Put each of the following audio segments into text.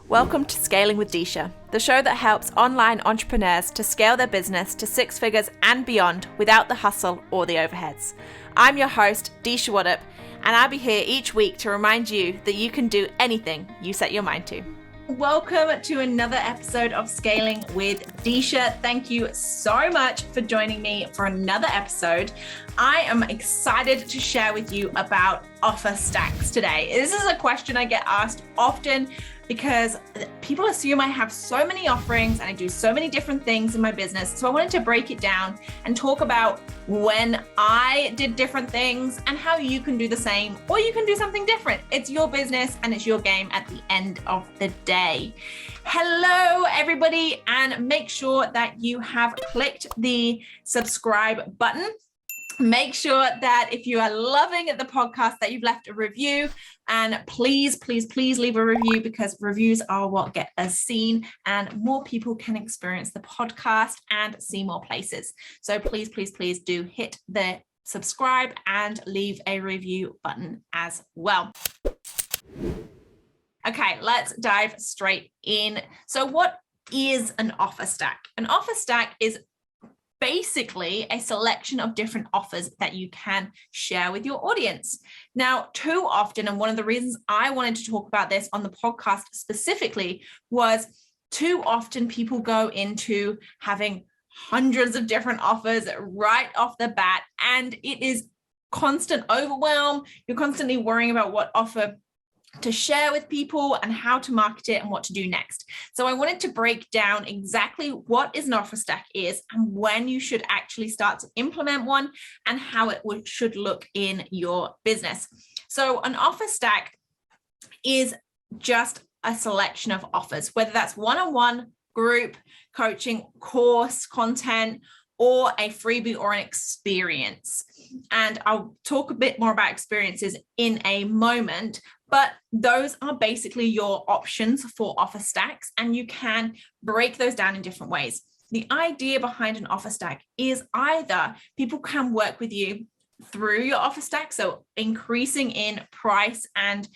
Welcome to Scaling with Disha, the show that helps online entrepreneurs to scale their business to six figures and beyond without the hustle or the overheads. I'm your host, Disha Waddup, and I'll be here each week to remind you that you can do anything you set your mind to. Welcome to another episode of Scaling with Disha. Thank you so much for joining me for another episode. I am excited to share with you about offer stacks today. This is a question I get asked often because people assume I have so many offerings and I do so many different things in my business. So I wanted to break it down and talk about when I did different things and how you can do the same, or you can do something different. It's your business and it's your game at the end of the day. Hello, everybody, and make sure that you have clicked the subscribe button. Make sure that if you are loving the podcast that you've left a review, and please leave a review, because reviews are what get us seen and more people can experience the podcast and see more places. So please do hit the subscribe and leave a review button as well. Okay, let's dive straight in. So what is an offer stack? An offer stack is basically a selection of different offers that you can share with your audience. Now, too often, and one of the reasons I wanted to talk about this on the podcast specifically, was too often people go into having hundreds of different offers right off the bat, and it is constant overwhelm. You're constantly worrying about what offer to share with people and how to market it and what to do next. So I wanted to break down exactly what is an offer stack is and when you should actually start to implement one and how it should look in your business. So an offer stack is just a selection of offers, whether that's one-on-one, group, coaching, course, content, or a freebie or an experience. And I'll talk a bit more about experiences in a moment, but those are basically your options for offer stacks, and you can break those down in different ways. The idea behind an offer stack is either people can work with you through your offer stack, so increasing in price and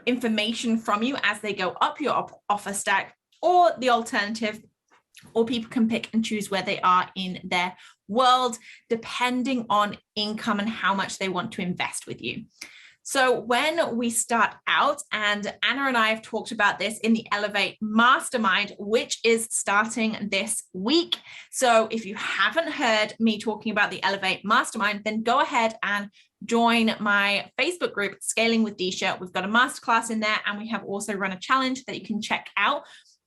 information from you as they go up your offer stack, or the alternative, or people can pick and choose where they are in their world, depending on income and how much they want to invest with you. So when we start out, and Anna and I have talked about this in the Elevate Mastermind, which is starting this week. So if you haven't heard me talking about the Elevate Mastermind, then go ahead and join my Facebook group, Scaling with Disha. We've got a masterclass in there, and we have also run a challenge that you can check out.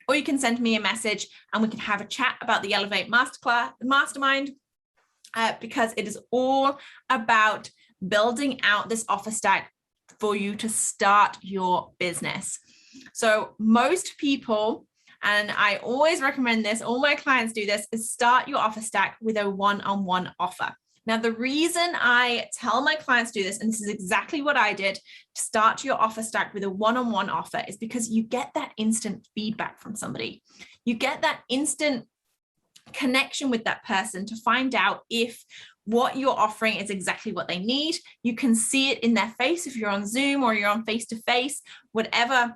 Or you can send me a message and we can have a chat about the Elevate Mastermind, because it is all about building out this offer stack for you to start your business. So most people, and I always recommend this, all my clients do this, is start your offer stack with a one-on-one offer. Now, the reason I tell my clients to do this, and this is exactly what I did, start your offer stack with a one-on-one offer, is because you get that instant feedback from somebody. You get that instant connection with that person to find out if what you're offering is exactly what they need. You can see it in their face if you're on Zoom or you're on face-to-face, whatever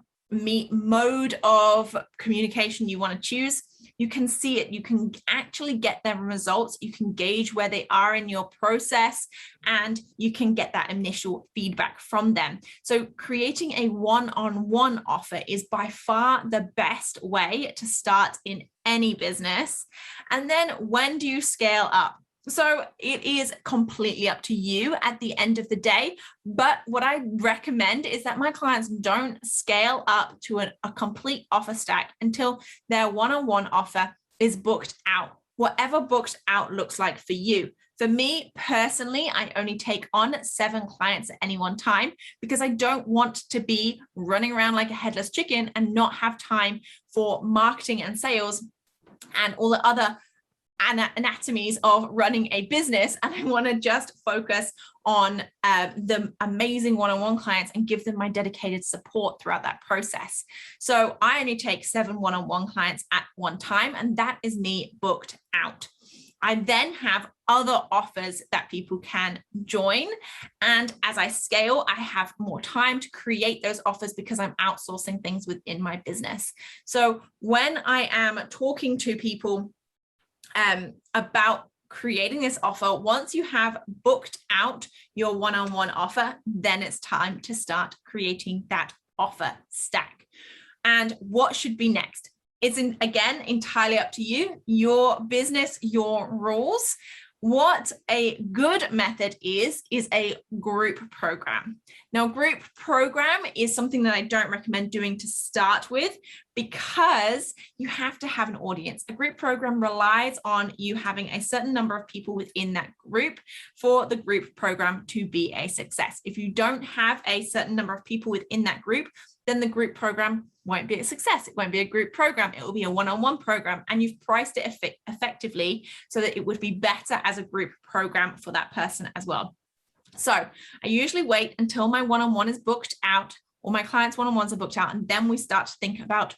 mode of communication you want to choose. You can see it. You can actually get their results. You can gauge where they are in your process, and you can get that initial feedback from them. So creating a one-on-one offer is by far the best way to start in any business. And then when do you scale up? So it is completely up to you at the end of the day. But what I recommend is that my clients don't scale up to a complete offer stack until their one-on-one offer is booked out, whatever booked out looks like for you. For me personally, I only take on 7 clients at any one time, because I don't want to be running around like a headless chicken and not have time for marketing and sales and all the other anatomies of running a business. And I want to just focus on the amazing one-on-one clients and give them my dedicated support throughout that process. So I only take 7 one-on-one clients at one time, and that is me booked out. I then have other offers that people can join. And as I scale, I have more time to create those offers because I'm outsourcing things within my business. So when I am talking to people about creating this offer, once you have booked out your one-on-one offer, then it's time to start creating that offer stack. And what should be next? It's again entirely up to you, your business, your rules. What a good method is a group program. Now, group program is something that I don't recommend doing to start with because you have to have an audience. A group program relies on you having a certain number of people within that group for the group program to be a success. If you don't have a certain number of people within that group, then the group program won't be a success. It won't be a group program. It will be a one-on-one program, and you've priced it effectively so that it would be better as a group program for that person as well. So I usually wait until my one-on-one is booked out or my clients' one-on-ones are booked out, and then we start to think about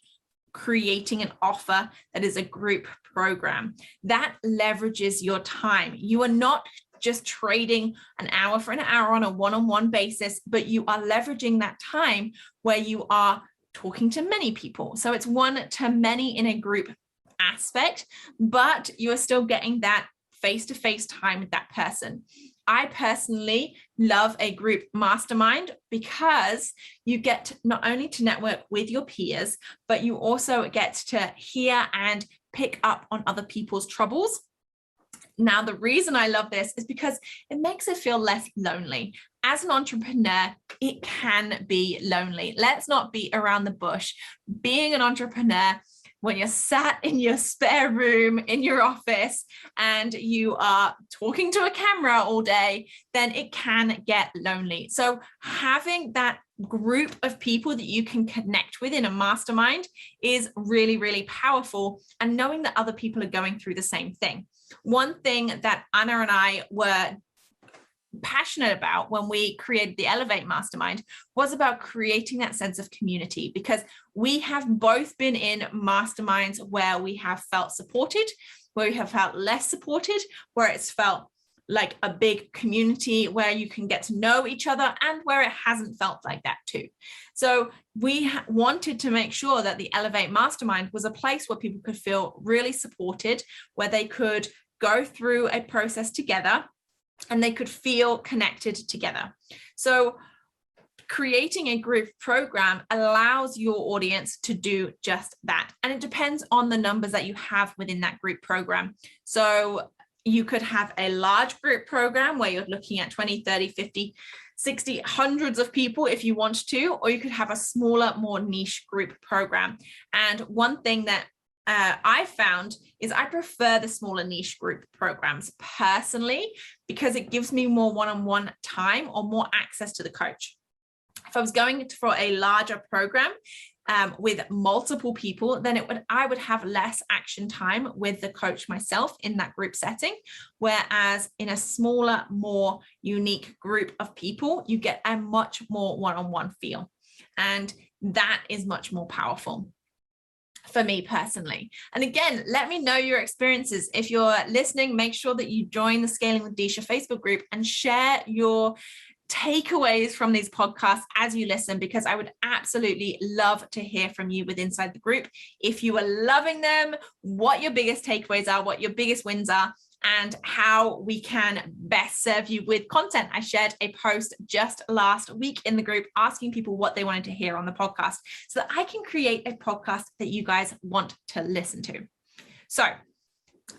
creating an offer that is a group program. That leverages your time. You are not just trading an hour for an hour on a one-on-one basis, but you are leveraging that time where you are talking to many people. So it's one to many in a group aspect, but you are still getting that face-to-face time with that person. I personally love a group mastermind because you get not only to network with your peers, but you also get to hear and pick up on other people's troubles. Now, the reason I love this is because it makes it feel less lonely. As an entrepreneur, it can be lonely. Let's not beat around the bush. Being an entrepreneur, when you're sat in your spare room in your office and you are talking to a camera all day, then it can get lonely. So having that group of people that you can connect with in a mastermind is really, really powerful, and knowing that other people are going through the same thing. One thing that Anna and I were passionate about when we created the Elevate Mastermind was about creating that sense of community, because we have both been in masterminds where we have felt supported, where we have felt less supported, where it's felt like a big community where you can get to know each other, and where it hasn't felt like that too. So we wanted to make sure that the Elevate Mastermind was a place where people could feel really supported, where they could go through a process together and they could feel connected together. So creating a group program allows your audience to do just that. And it depends on the numbers that you have within that group program. So you could have a large group program where you're looking at 20, 30, 50, 60, hundreds of people if you want to, or you could have a smaller, more niche group program. And one thing that I found is I prefer the smaller niche group programs personally, because it gives me more one-on-one time or more access to the coach. If I was going for a larger program with multiple people, then I would have less action time with the coach myself in that group setting. Whereas in a smaller, more unique group of people, you get a much more one-on-one feel. And that is much more powerful for me personally. And again, let me know your experiences. If you're listening, make sure that you join the Scaling with Disha Facebook group and share your takeaways from these podcasts as you listen, because I would absolutely love to hear from you with inside the group. If you are loving them, what your biggest takeaways are, what your biggest wins are, and how we can best serve you with content. I shared a post just last week in the group asking people what they wanted to hear on the podcast so that I can create a podcast that you guys want to listen to. So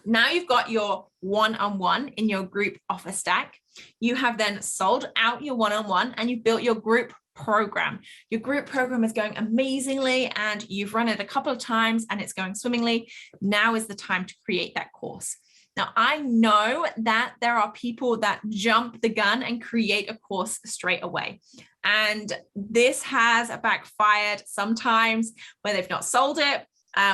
now you've got your one-on-one in your group offer stack. You have then sold out your one-on-one and you've built your group program. Your group program is going amazingly and you've run it a couple of times and it's going swimmingly. Now is the time to create that course. Now, I know that there are people that jump the gun and create a course straight away. And this has backfired sometimes where they've not sold it,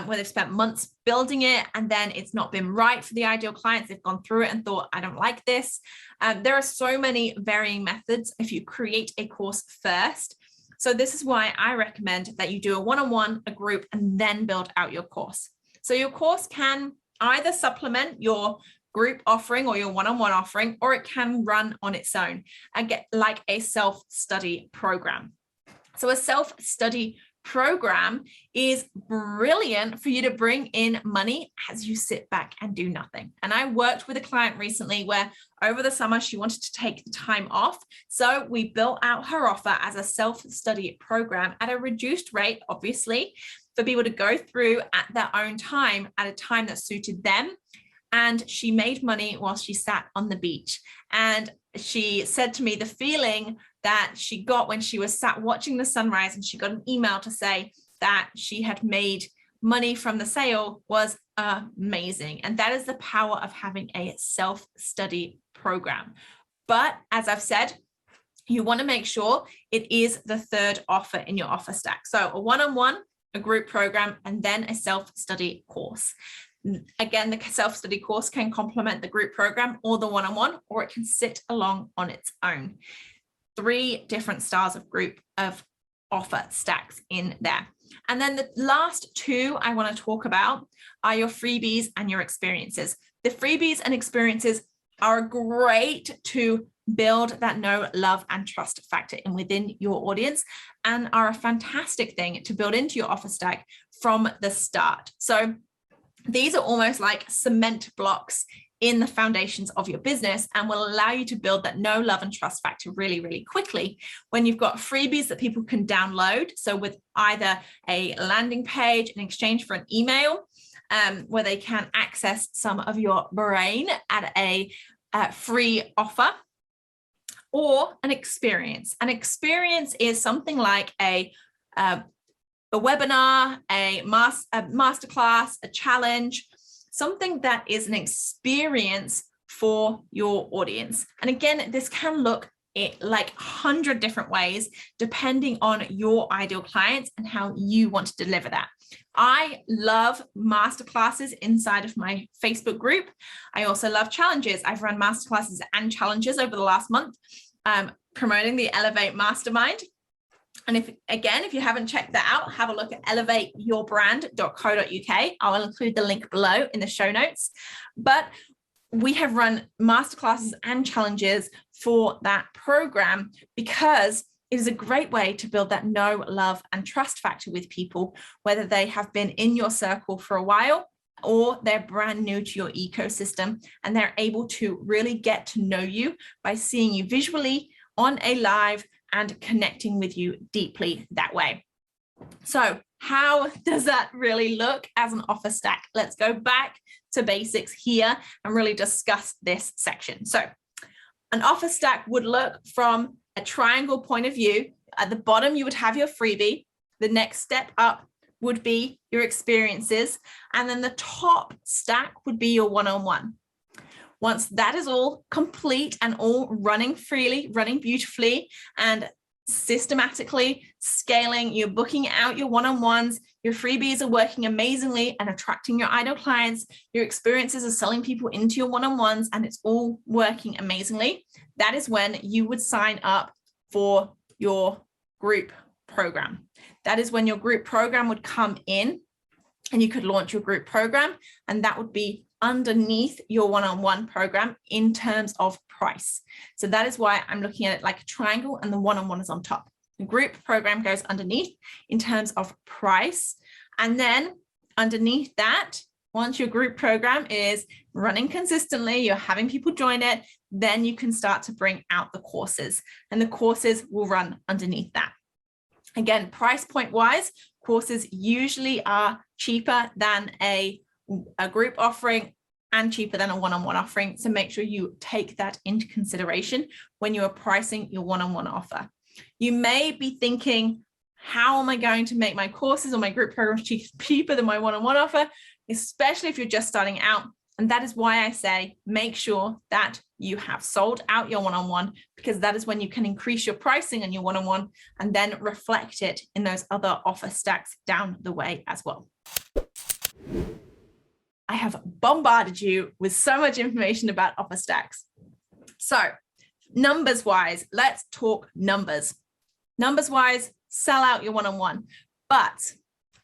where they've spent months building it, and then it's not been right for the ideal clients. They've gone through it and thought, I don't like this. There are so many varying methods if you create a course first. So this is why I recommend that you do a one-on-one, a group, and then build out your course. So your course can either supplement your group offering or your one-on-one offering, or it can run on its own and get like a self-study program. So a self-study program is brilliant for you to bring in money as you sit back and do nothing. And I worked with a client recently where over the summer she wanted to take the time off. So we built out her offer as a self-study program at a reduced rate, obviously, for people to go through at their own time at a time that suited them. And she made money while she sat on the beach. And she said to me the feeling that she got when she was sat watching the sunrise and she got an email to say that she had made money from the sale was amazing. And that is the power of having a self-study program. But as I've said, you want to make sure it is the third offer in your offer stack. So a one-on-one, a group program, and then a self-study course. Again, the self-study course can complement the group program or the one-on-one, or it can sit along on its own. 3 different styles of offer stacks in there. And then the last 2 I want to talk about are your freebies and your experiences. The freebies and experiences are great to build that know, love, and trust factor in within your audience and are a fantastic thing to build into your offer stack from the start. So these are almost like cement blocks in the foundations of your business and will allow you to build that know, love, and trust factor really, really quickly when you've got freebies that people can download. So with either a landing page in exchange for an email, where they can access some of your brain at a free offer, or an experience. An experience is something like a webinar, a masterclass, a challenge, something that is an experience for your audience. And again, this can look like 100 different ways, depending on your ideal clients and how you want to deliver that. I love masterclasses inside of my Facebook group. I also love challenges. I've run masterclasses and challenges over the last month, promoting the Elevate Mastermind. And if you haven't checked that out, have a look at elevateyourbrand.co.uk. I will include the link below in the show notes. But we have run masterclasses and challenges for that program because it is a great way to build that know, love, and trust factor with people, whether they have been in your circle for a while or they're brand new to your ecosystem, and they're able to really get to know you by seeing you visually on a live and connecting with you deeply that way. So how does that really look as an offer stack? Let's go back to basics here and really discuss this section. So an offer stack would look from a triangle point of view. At the bottom, you would have your freebie. The next step up would be your experiences. And then the top stack would be your one-on-one. Once that is all complete and all running freely, running beautifully, and systematically scaling, you're booking out your one-on-ones, your freebies are working amazingly and attracting your ideal clients, your experiences are selling people into your one-on-ones, and it's all working amazingly, that is when you would sign up for your group program. That is when your group program would come in and you could launch your group program, and that would be underneath your one-on-one program in terms of price. So that is why I'm looking at it like a triangle and the one-on-one is on top. The group program goes underneath in terms of price. And then underneath that, once your group program is running consistently, you're having people join it, then you can start to bring out the courses, and the courses will run underneath that. Again, price point wise, courses usually are cheaper than a group offering and cheaper than a one-on-one offering. So make sure you take that into consideration when you are pricing your one-on-one offer. You may be thinking, how am I going to make my courses or my group programs cheaper than my one-on-one offer, especially if you're just starting out? And that is why I say, make sure that you have sold out your one-on-one, because that is when you can increase your pricing on your one-on-one and then reflect it in those other offer stacks down the way as well. I have bombarded you with so much information about offer stacks. So numbers wise, let's talk numbers. Numbers wise, sell out your one-on-one. But,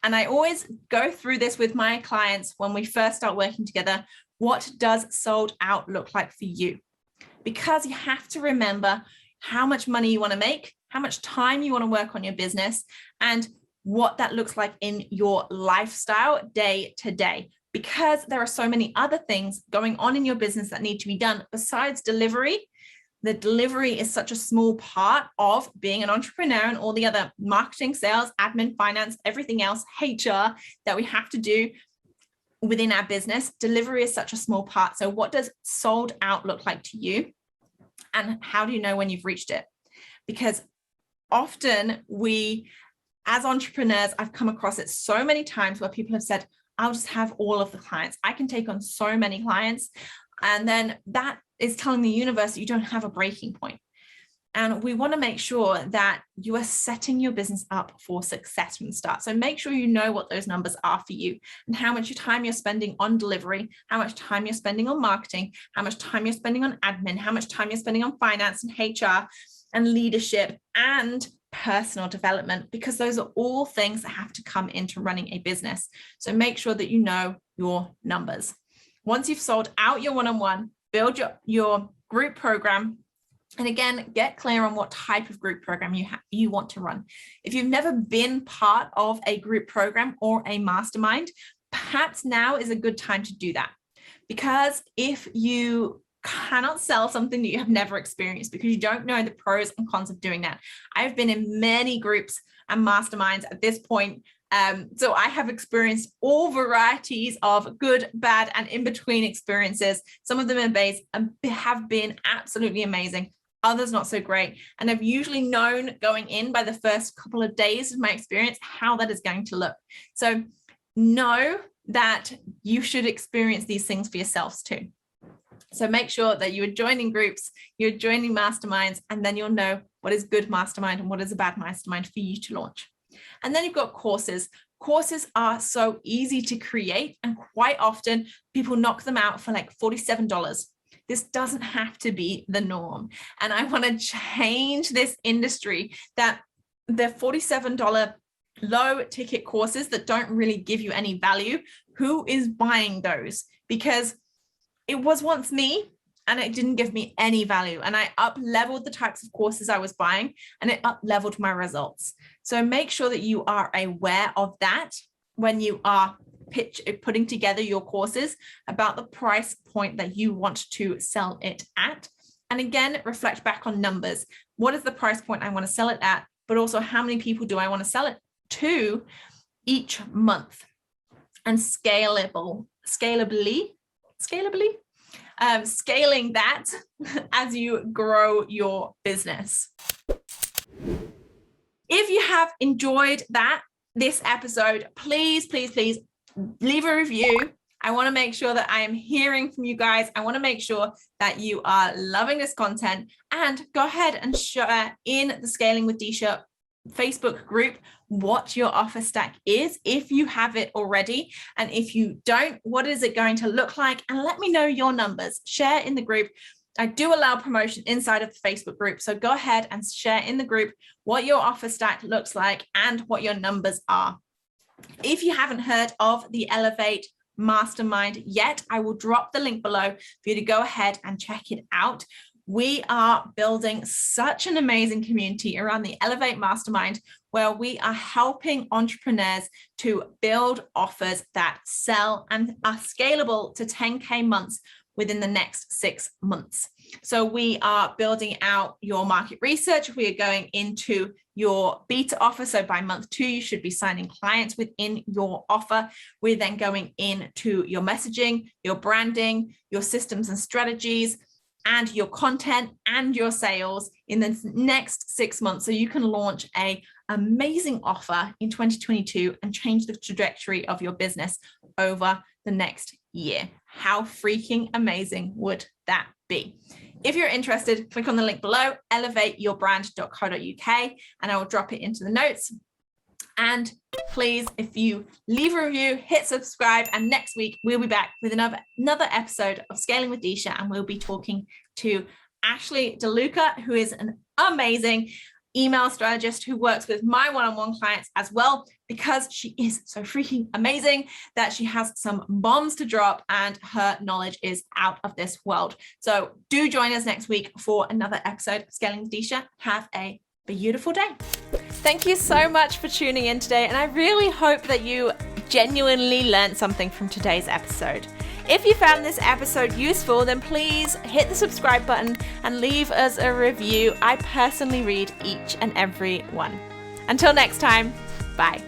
and I always go through this with my clients when we first start working together, what does sold out look like for you? Because you have to remember how much money you want to make, how much time you want to work on your business, and what that looks like in your lifestyle day to day. Because there are so many other things going on in your business that need to be done besides delivery. The delivery is such a small part of being an entrepreneur, and all the other marketing, sales, admin, finance, everything else, HR that we have to do within our business. Delivery is such a small part. So what does sold out look like to you? And how do you know when you've reached it? Because often we, as entrepreneurs, I've come across it so many times where people have said, I'll just have all of the clients. I can take on so many clients. And then that is telling the universe that you don't have a breaking point. And we want to make sure that you are setting your business up for success from the start. So make sure you know what those numbers are for you and how much time you're spending on delivery, how much time you're spending on marketing, how much time you're spending on admin, how much time you're spending on finance and HR and leadership and personal development, because those are all things that have to come into running a business. So make sure that you know your numbers. Once you've sold out your one-on-one, build your group program. And again, get clear on what type of group program you want to run. If you've never been part of a group program or a mastermind, perhaps now is a good time to do that. Because if you cannot sell something that you have never experienced because you don't know the pros and cons of doing that. I've been in many groups and masterminds at this point. So I have experienced all varieties of good, bad, and in-between experiences. Some of them have been absolutely amazing, others not so great. And I've usually known going in by the first couple of days of my experience how that is going to look. So know that you should experience these things for yourselves too. So make sure that you are joining groups, you're joining masterminds, and then you'll know what is good mastermind and what is a bad mastermind for you to launch. And then you've got courses. Courses are so easy to create, and quite often people knock them out for like $47. This doesn't have to be the norm. And I want to change this industry that the $47 low ticket courses that don't really give you any value, who is buying those? Because it was once me and it didn't give me any value. And I up-leveled the types of courses I was buying and it up-leveled my results. So make sure that you are aware of that when you are putting together your courses, about the price point that you want to sell it at. And again, reflect back on numbers. What is the price point I want to sell it at? But also, how many people do I want to sell it to each month? And scaling that as you grow your business. If you have enjoyed this episode, please leave a review. I want to make sure that I am hearing from you guys. I want to make sure that you are loving this content, and go ahead and share in the Scaling with Disha Facebook group what your offer stack is, if you have it already, and if you don't, what is it going to look like? And let me know your numbers. Share in the group. I do allow promotion inside of the Facebook group, so go ahead and share in the group what your offer stack looks like and what your numbers are. If you haven't heard of the Elevate Mastermind yet, I will drop the link below for you to go ahead and check it out. We are building such an amazing community around the Elevate Mastermind, where we are helping entrepreneurs to build offers that sell and are scalable to 10K months within the next 6 months. So we are building out your market research. We are going into your beta offer. So by month 2, you should be signing clients within your offer. We're then going into your messaging, your branding, your systems and strategies, and your content and your sales in the next 6 months, so you can launch an amazing offer in 2022 and change the trajectory of your business over the next year. How freaking amazing would that be? If you're interested, click on the link below, elevateyourbrand.co.uk, and I will drop it into the notes. And please, if you leave a review, hit subscribe, and next week we'll be back with another episode of Scaling with Disha, and we'll be talking to Ashley DeLuca, who is an amazing email strategist who works with my one-on-one clients as well. because she is so freaking amazing that she has some bombs to drop and her knowledge is out of this world. So do join us next week for another episode of Scaling with Disha. Have a beautiful day. Thank you so much for tuning in today, and I really hope that you genuinely learned something from today's episode. If you found this episode useful, then please hit the subscribe button and leave us a review. I personally read each and every one. Until next time, bye.